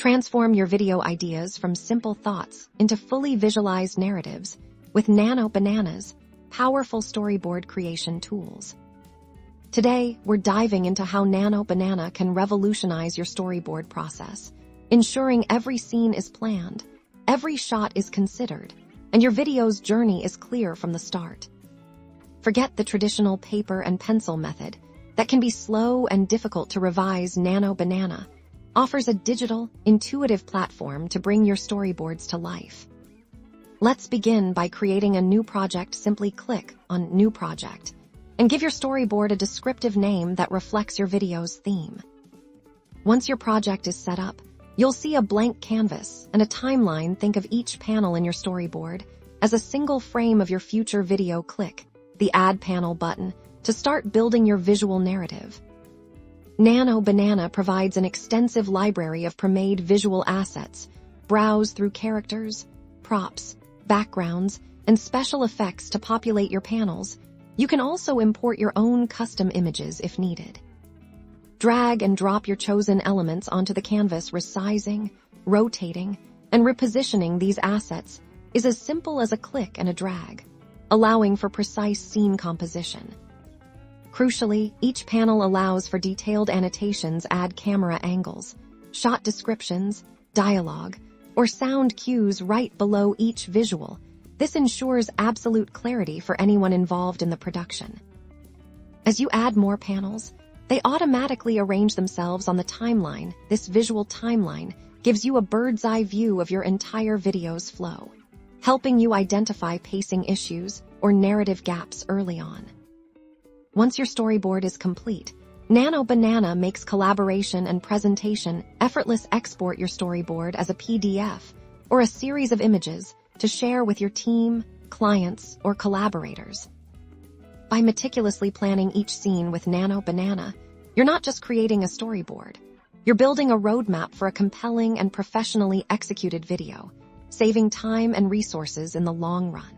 Transform your video ideas from simple thoughts into fully visualized narratives with Nano Banana's powerful storyboard creation tools. Today, we're diving into how Nano Banana can revolutionize your storyboard process, ensuring every scene is planned, every shot is considered, and your video's journey is clear from the start. Forget the traditional paper and pencil method that can be slow and difficult to revise. Nano Banana offers a digital, intuitive platform to bring your storyboards to life. Let's begin by creating a new project. Simply click on New Project and give your storyboard a descriptive name that reflects your video's theme. Once your project is set up, you'll see a blank canvas and a timeline. Think of each panel in your storyboard as a single frame of your future video. Click the Add Panel button to start building your visual narrative. Nano Banana provides an extensive library of pre-made visual assets. Browse through characters, props, backgrounds, and special effects to populate your panels. You can also import your own custom images if needed. Drag and drop your chosen elements onto the canvas. Resizing, rotating, and repositioning these assets is as simple as a click and a drag, allowing for precise scene composition. Crucially, each panel allows for detailed annotations. Add camera angles, shot descriptions, dialogue, or sound cues right below each visual. This ensures absolute clarity for anyone involved in the production. As you add more panels, they automatically arrange themselves on the timeline. This visual timeline gives you a bird's-eye view of your entire video's flow, helping you identify pacing issues or narrative gaps early on. Once your storyboard is complete, Nano Banana makes collaboration and presentation effortless. Export your storyboard as a PDF or a series of images to share with your team, clients, or collaborators. By meticulously planning each scene with Nano Banana, you're not just creating a storyboard, you're building a roadmap for a compelling and professionally executed video, saving time and resources in the long run.